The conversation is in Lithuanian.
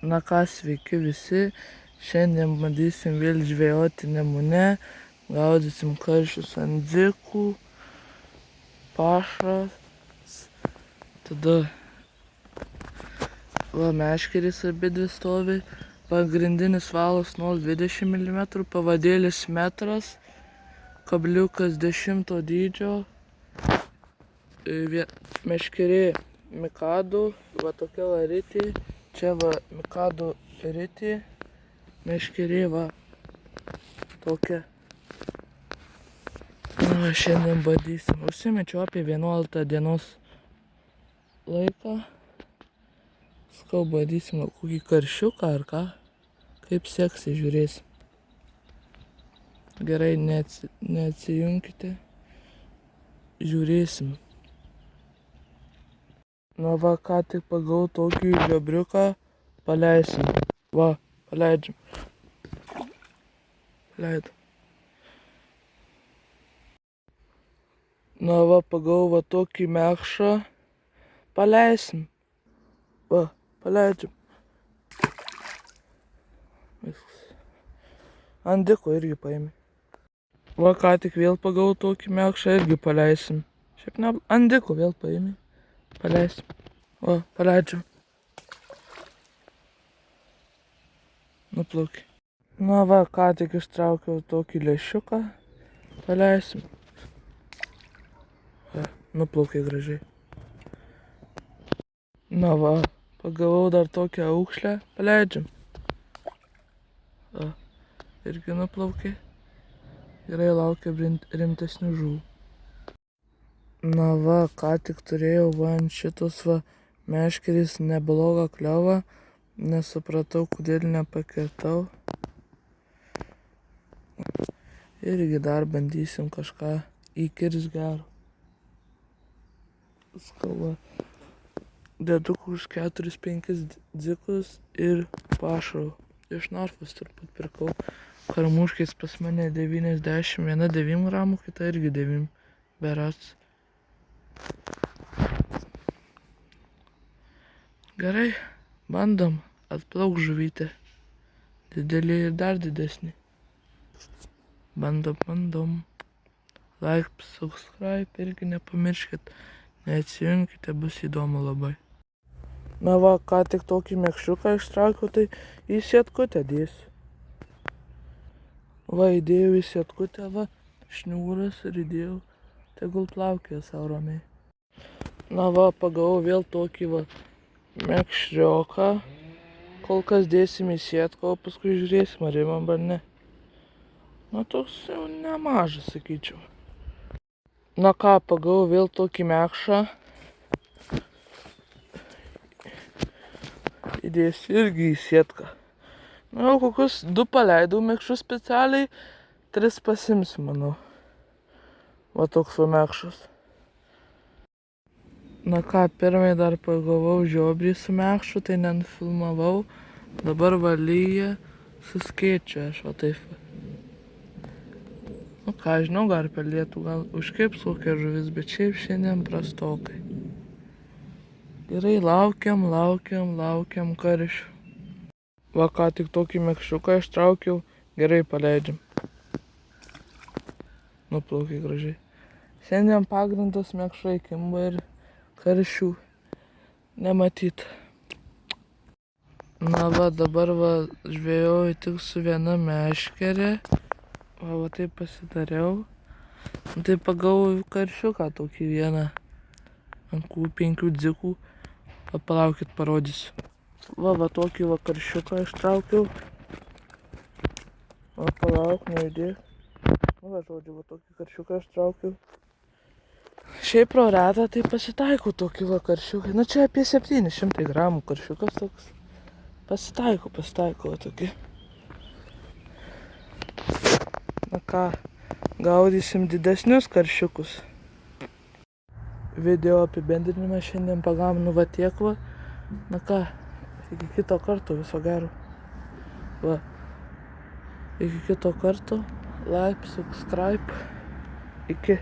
Na ką, sveiki visi. Šiandien bandysim vėl žvejoti Nemune. Gaudysim karšius ant dzikų, pašras. Tada meškerės abidvi stovi. Pagrindinis valas 0,20 mm, pavadėlis metras, kabliukas 10 dydžio. Meškerė Mikado, va tokia varitė. Čia va Mikado ritė, meškerė va tokia. Na, šiandien bandysim. Užsimečiau apie 11 dienos laiką. Sakau, bandysim kokį karšiuką ar ką. Kaip seksis, žiūrėsim. Gerai, neatsijunkite. Žiūrėsim. Na va, ką tik pagavau tokį žiobriuką, paleisim. Va, paleidžiam. Leidom. Na va, pagavau va tokį mekšą, paleisim. Va, paleidžiam. Viskas. Ant diko irgi paėmė. Va, ką tik vėl pagavau tokį mekšą, irgi paleisim. Šiaip ne, ant diko vėl paėmė. Paleisim. Va, paleidžiam. Nuplaukė. Na va, ką tik ištraukiau tokį lęšiuką. Paleisim. Va, nuplaukė gražiai. Na va, pagavau dar tokią aukšlę. Paleidžiam. Va, irgi nuplaukė. Gerai, laukia rimtesnių žuvų. Na va, ką tik turėjau va ant šitos va meškerės neblogą kliovą. Nesupratau, kodėl nepakirtau. Irgi dar bandysim kažką įkirs gero. Sakau, va, dedu už 4-5 dzikus ir pašarų. Iš Norfos turbūt pirkau. Karmuškės pas mane 90, viena 9 gramų, kita irgi 9 berats. Gerai, bandom, atplauk žuvytę. Didelį ir dar didesnį. Bandom. Like, subscribe irgi nepamirškit. Neatsijunkite, bus įdomu labai. Na va, ką tik tokį mekšiuką ištraukiau, tai į sietkutę dėsiu. Va, įdėjau į sietkutę, va, šniūras ir įdėjau. Tegul plaukė sau ramiai. Na va, pagavau vėl tokį va mekšrioką. Kol kas dėsim į sietką, o paskui žiūrėsim, ar imam ar ne. Na, toks jau nemažas, sakyčiau. Na ką, pagavau vėl tokį mekšą. Įdėsiu irgi į sietką. Na, jau kokius 2 paleidau mekšus specialiai, 3 pasimsiu, manau. Va toks va mekšas. Na ką, pirmai dar pagavau žiobrį su mekšu, tai nenufilmavau. Dabar valyja su skėčiu, aš va taip. Nu ką, žinau, gal per lietų, gal užkibs kokia žuvis, bet šiaip šiandien prastokai. Gerai, laukiam karšių. Va, ką tik tokį mekšiuką ištraukiau, gerai, paleidžiam. Nuplaukė gražiai. Šiandien pagrindas mekšai kimba ir karšių nematyt. Na va, dabar va žvejojau tik su viena meškerė. Va taip pasidariau. Tai pagavau karšiuką tokį vieną. Ant 5 dzikų. Va, palaukit, parodysiu. Va tokį va karšiuką ištraukiau. Va, palauk, nejudėk. Nu va, žodžiu, va tokį karšiuką ištraukiau. Šiaip pro retą tai pasitaiko tokį va karšiuką. Na čia apie 700 gramų karšiukas toks. Pasitaiko va tokį. Na ką, gaudysim didesnius karšiukus. Video apibendrinimą šiandien pagaunu va tiek va. Na ką, iki kito karto, viso gero. Va, iki kito karto. Like, subscribe. Iki.